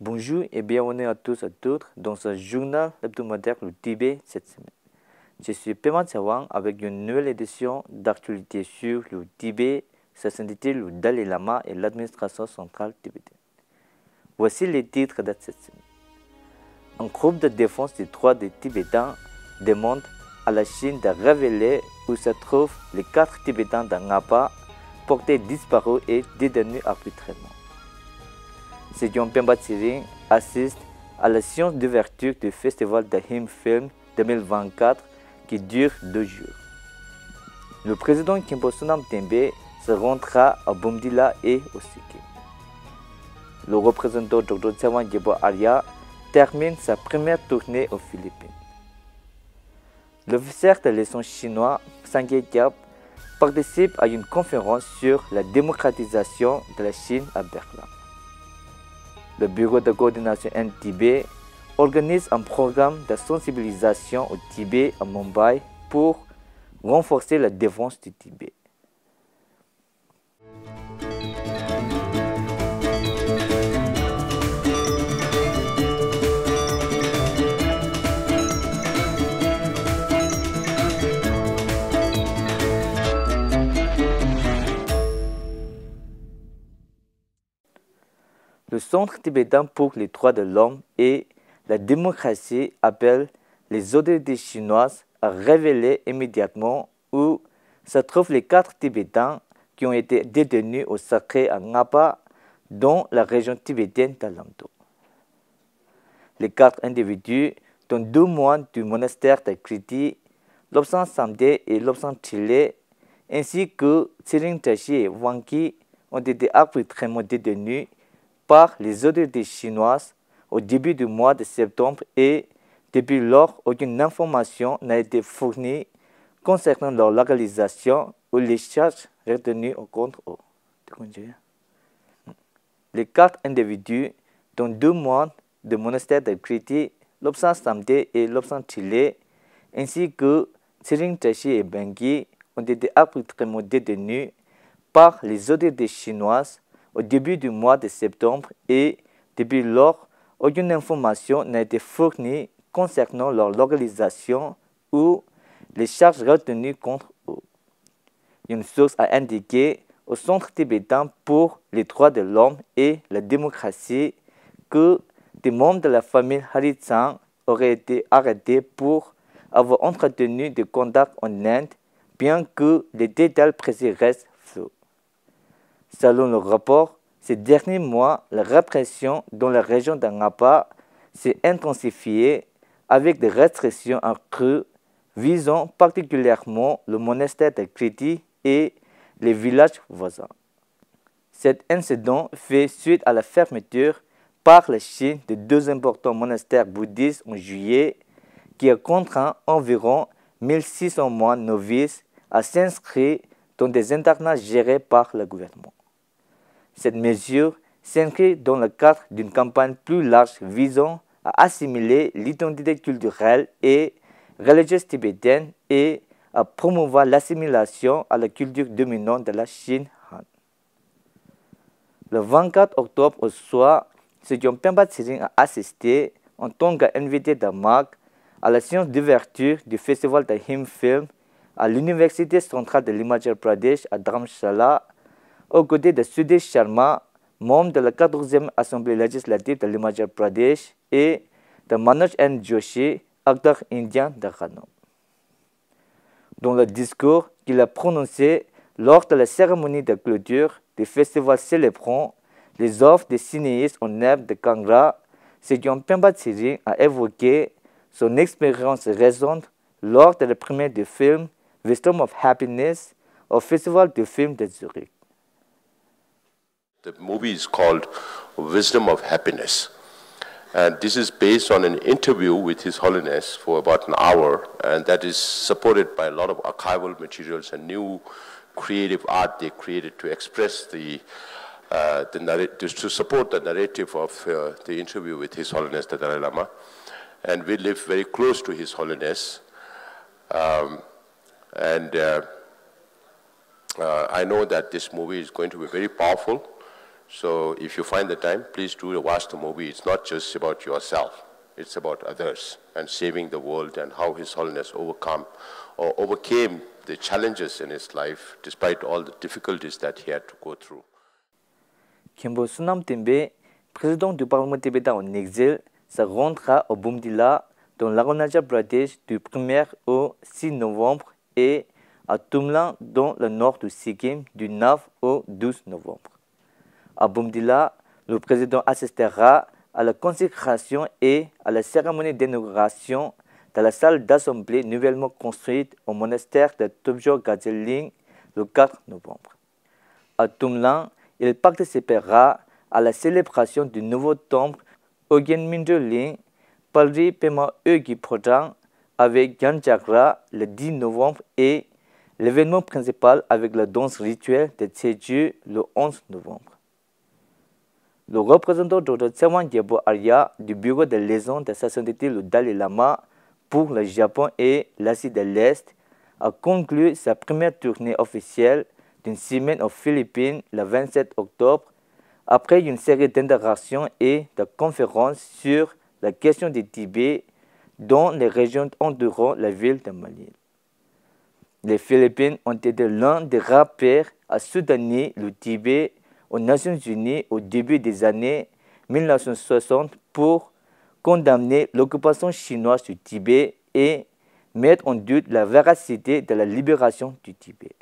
Bonjour et bienvenue à tous et à toutes dans ce journal hebdomadaire du Tibet cette semaine. Je suis Pema Tsawang avec une nouvelle édition d'actualité sur le Tibet, sa sainteté, le Dalai Lama et l'administration centrale tibétaine. Voici les titres de cette semaine. Un groupe de défense des droits des Tibétains demande à la Chine de révéler où se trouvent les 4 Tibétains de Ngapa portés disparus et détenus arbitrairement. Sejong Pemba Tsering assiste à la séance d'ouverture du festival de Him Film 2024 qui dure 2 jours. Le président Khenpo Sonam Tembe se rendra à Boumdila et au Sikkim. Le représentant Dr Tsewang Gyalpo Arya termine sa première tournée aux Philippines. L'officier de leçon chinois Sangye Gyap participe à une conférence sur la démocratisation de la Chine à Berlin. Le Bureau de coordination Tibet organise un programme de sensibilisation au Tibet à Mumbai pour renforcer la défense du Tibet. Le Centre tibétain pour les droits de l'homme et la démocratie appelle les autorités chinoises à révéler immédiatement où se trouvent les 4 Tibétains qui ont été détenus au sacré à Ngapa, dans la région tibétaine d'Alamdo. Les 4 individus, dont 2 moines du monastère de Kriti, Lobsang Samde et Lobsang Chile, ainsi que Tsering Tashi et Wangki, ont été arbitrairement détenus par les autorités chinoises au début du mois de septembre et depuis lors, aucune information n'a été fournie concernant leur localisation ou les charges retenues contre eux. Les 4 individus, dont 2 moines du monastère de Kriti, Lobsang Samde et Lobsang Chile, ainsi que Tsering Tashi et Bengi, ont été arbitrairement détenus par les autorités chinoises au début du mois de septembre et depuis lors, aucune information n'a été fournie concernant leur localisation ou les charges retenues contre eux. Une source a indiqué au Centre tibétain pour les droits de l'homme et la démocratie que des membres de la famille Haritsang auraient été arrêtés pour avoir entretenu des contacts en Inde, bien que les détails précis restent flous. Selon le rapport, ces derniers mois, la répression dans la région de Ngapa s'est intensifiée avec des restrictions accrues visant particulièrement le monastère de Kriti et les villages voisins. Cet incident fait suite à la fermeture par la Chine de 2 importants monastères bouddhistes en juillet qui a contraint environ 1600 moines novices à s'inscrire dans des internats gérés par le gouvernement. Cette mesure s'inscrit dans le cadre d'une campagne plus large visant à assimiler l'identité culturelle et religieuse tibétaine et à promouvoir l'assimilation à la culture dominante de la Chine Han. Le 24 octobre au soir, Sejong Pemba Tsering a assisté en tant qu'invité de marque à la séance d'ouverture du festival de Him Film à l'Université centrale de l'Himachal Pradesh à Dharamshala, aux côtés de Sudesh Sharma, membre de la 14e Assemblée législative de l'Himachal Pradesh, et de Manoj N. Joshi, acteur indien de Rano. Dans le discours qu'il a prononcé lors de la cérémonie de clôture du festival célébrant les œuvres des cinéastes en herbe de Kangra, Sejong Pemba Tsering a évoqué son expérience récente lors de la première du film Wisdom of Happiness au Festival du film de Zurich. The movie is called Wisdom of Happiness. And this is based on an interview with His Holiness for about an hour, and that is supported by a lot of archival materials and new creative art they created to express to support the narrative of the interview with His Holiness the Dalai Lama. And we live very close to His Holiness. I know that this movie is going to be very powerful So if you find the time, please do watch the movie. It's not just about yourself. It's about others and saving the world and how His Holiness overcame the challenges in his life despite all the difficulties that he had to go through. Khenpo Sonam Thembe, président du Parlement tibétain en exil, se rendra au Boumdila, dans l'Arunachal Pradesh, du 1er au 6 novembre et à Tumla, dans le nord du Sikkim, du 9 au 12 novembre. À Boumdila, le président assistera à la consécration et à la cérémonie d'inauguration dans la salle d'assemblée nouvellement construite au monastère de Tobjo Gazeling le 4 novembre. À Tumla, il participera à la célébration du nouveau temple Ogen Minderling, Palri Pema Eugi Prodang avec Gyanchakra le 10 novembre et l'événement principal avec la danse rituelle de Tseju le 11 novembre. Le représentant Dr. Tsewan Gyabo Arya du bureau de liaison de sa sainteté le Dalai Lama pour le Japon et l'Asie de l'Est a conclu sa première tournée officielle d'une semaine aux Philippines le 27 octobre après une série d'interactions et de conférences sur la question du Tibet dans les régions entourant la ville de Manille. Les Philippines ont été l'un des rares pays à soutenir le Tibet aux Nations Unies au début des années 1960 pour condamner l'occupation chinoise du Tibet et mettre en doute la véracité de la libération du Tibet.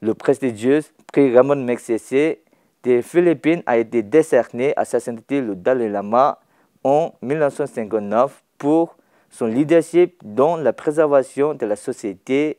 Le prestigieux prix Ramon Magsaysay des Philippines a été décerné à sa sainteté le Dalai Lama en 1959 pour son leadership dans la préservation de la société,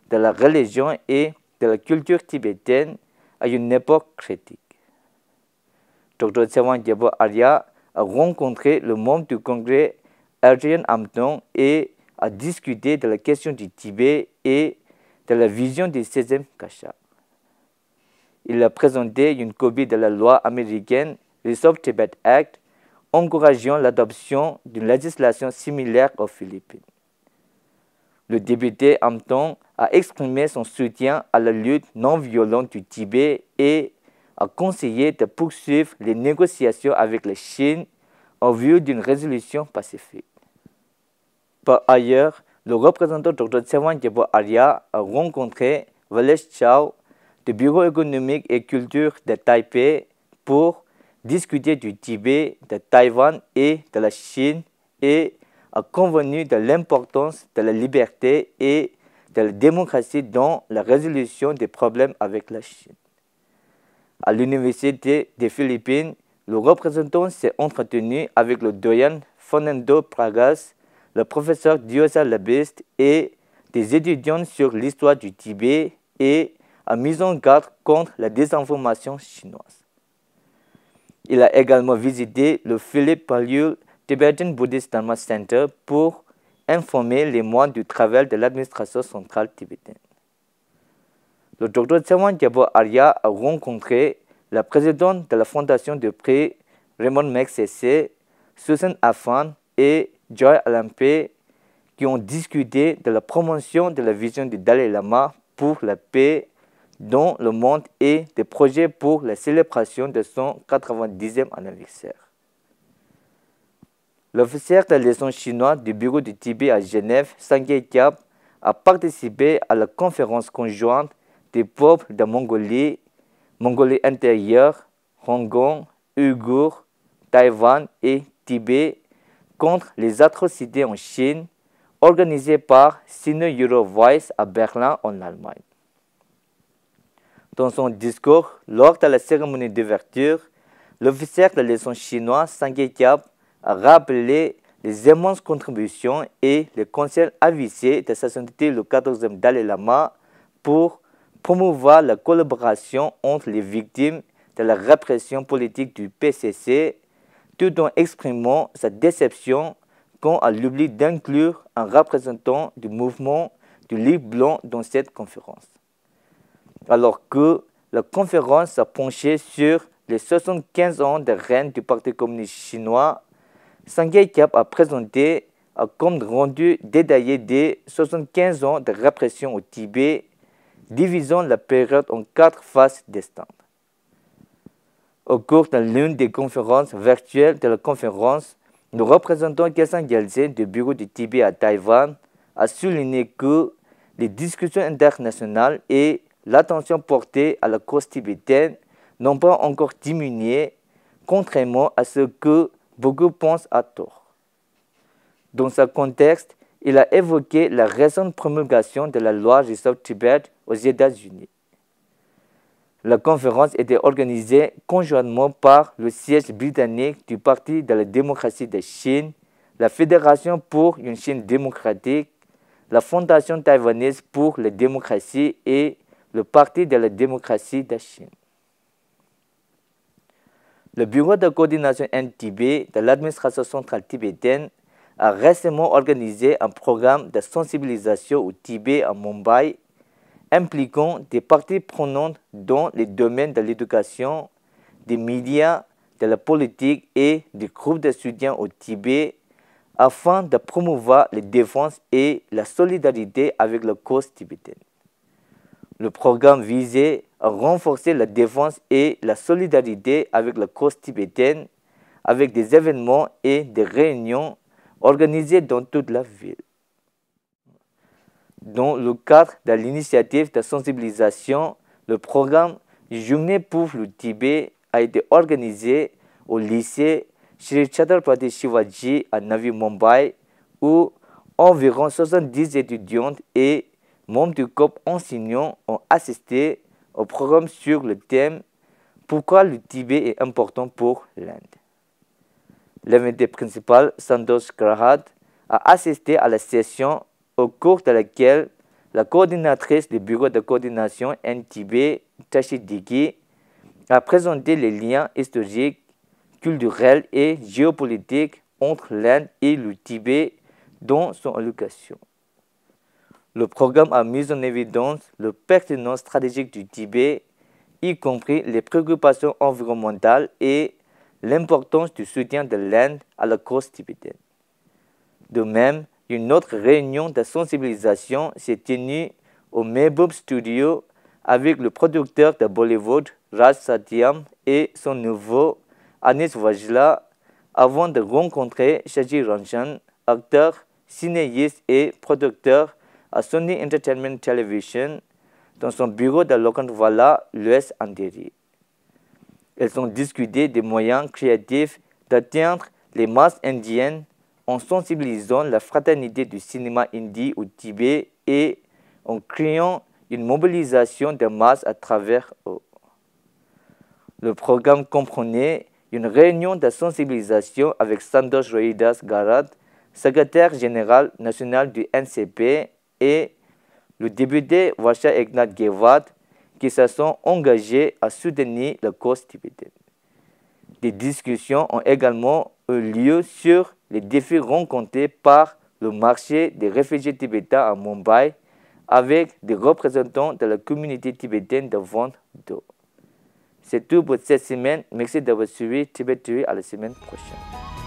de la religion et de la culture tibétaine à une époque critique. Dr. Tsewan Gyabo Arya a rencontré le membre du Congrès Adrian Hampton et a discuté de la question du Tibet et de la vision du 16e Kasha. Il a présenté une copie de la loi américaine Resolve Tibet Act, encourageant l'adoption d'une législation similaire aux Philippines. Le député Hampton a exprimé son soutien à la lutte non violente du Tibet et a conseillé de poursuivre les négociations avec la Chine en vue d'une résolution pacifique. Par ailleurs, le représentant Dr. Tsewan Gyabo Arya a rencontré Valésh Chao du Bureau économique et culture de Taipei pour discuter du Tibet, de Taïwan et de la Chine et a convenu de l'importance de la liberté et de la démocratie dans la résolution des problèmes avec la Chine. À l'Université des Philippines, le représentant s'est entretenu avec le doyen Fernando Pragas, le professeur Diosa Labiste et des étudiants sur l'histoire du Tibet et a mis en garde contre la désinformation chinoise. Il a également visité le Philippe Pagliul Tibetan Buddhist Dharma Center pour informer les moines du travail de l'administration centrale tibétaine. Le Dr. Tsewan Gyabo Arya a rencontré la présidente de la fondation du prix Ramon Magsaysay, Susan Afan et Joy Alampe, qui ont discuté de la promotion de la vision du Dalai Lama pour la paix dans le monde et des projets pour la célébration de son 90e anniversaire. L'officier de liaison chinois du bureau du Tibet à Genève, Sangye Kyab, a participé à la conférence conjointe des peuples de Mongolie, Mongolie intérieure, Hong Kong, Ouïghours, Taïwan et Tibet contre les atrocités en Chine, organisée par Sino-Euro Voice à Berlin en Allemagne. Dans son discours, lors de la cérémonie d'ouverture, l'officier de liaison chinois Sangye Kyab a rappelé les immenses contributions et les conseils avisés de sa sainteté le 14e Dalai Lama pour promouvoir la collaboration entre les victimes de la répression politique du PCC, tout en exprimant sa déception quant à l'oubli d'inclure un représentant du mouvement du Livre blanc dans cette conférence. Alors que la conférence a penché sur les 75 ans de règne du Parti communiste chinois, Sangye Kyab a présenté un compte rendu détaillé des 75 ans de répression au Tibet, divisant la période en 4 phases distinctes. Au cours de l'une des conférences virtuelles de la conférence, le représentant Kelsang Gyaltsen du bureau du Tibet à Taïwan a souligné que les discussions internationales et l'attention portée à la cause tibétaine n'ont pas encore diminué, contrairement à ce que beaucoup pensent à tort. Dans ce contexte, il a évoqué la récente promulgation de la loi Restore Tibet aux États-Unis. La conférence était organisée conjointement par le siège britannique du Parti de la démocratie de Chine, la Fédération pour une Chine démocratique, la Fondation taïwanaise pour la démocratie et le Parti de la démocratie de Chine. Le Bureau de coordination N-Tibet de l'administration centrale tibétaine a récemment organisé un programme de sensibilisation au Tibet à Mumbai, impliquant des parties prenantes dans les domaines de l'éducation, des médias, de la politique et des groupes de soutien au Tibet, afin de promouvoir la défense et la solidarité avec la cause tibétaine. Le programme visait à renforcer la défense et la solidarité avec la cause tibétaine, avec des événements et des réunions organisées dans toute la ville. Dans le cadre de l'initiative de sensibilisation, le programme Journée pour le Tibet a été organisé au lycée Shri Chhatrapati Shivaji à Navi Mumbai, où environ 70 étudiantes et membres du corps enseignant ont assisté au programme sur le thème « Pourquoi le Tibet est important pour l'Inde ». L'invité principal, Santosh Grahat, a assisté à la session au cours de laquelle la coordinatrice du bureau de coordination N-Tibet, Tashi Diki, a présenté les liens historiques, culturels et géopolitiques entre l'Inde et le Tibet dans son allocution. Le programme a mis en évidence la pertinence stratégique du Tibet, y compris les préoccupations environnementales et l'importance du soutien de l'Inde à la cause tibétaine. De même, une autre réunion de sensibilisation s'est tenue au Mehboob Studio avec le producteur de Bollywood Raj Satyam et son nouveau Anish Vajla, avant de rencontrer Shaji Ranjan, acteur, cinéaste et producteur à Sony Entertainment Television, dans son bureau de Lokhandwala, l'Ouest Andheri. Elles ont discuté des moyens créatifs d'atteindre les masses indiennes en sensibilisant la fraternité du cinéma hindi au Tibet et en créant une mobilisation de masse à travers eux. Le programme comprenait une réunion de sensibilisation avec Santosh Rohidas Garat, secrétaire général national du NCP, et le député Varsha Eknath Gewat, qui se sont engagés à soutenir la cause tibétaine. Des discussions ont également eu lieu sur les défis rencontrés par le marché des réfugiés tibétains à Mumbai, avec des représentants de la communauté tibétaine de vente d'eau. C'est tout pour cette semaine. Merci d'avoir suivi Tibet TV. À la semaine prochaine.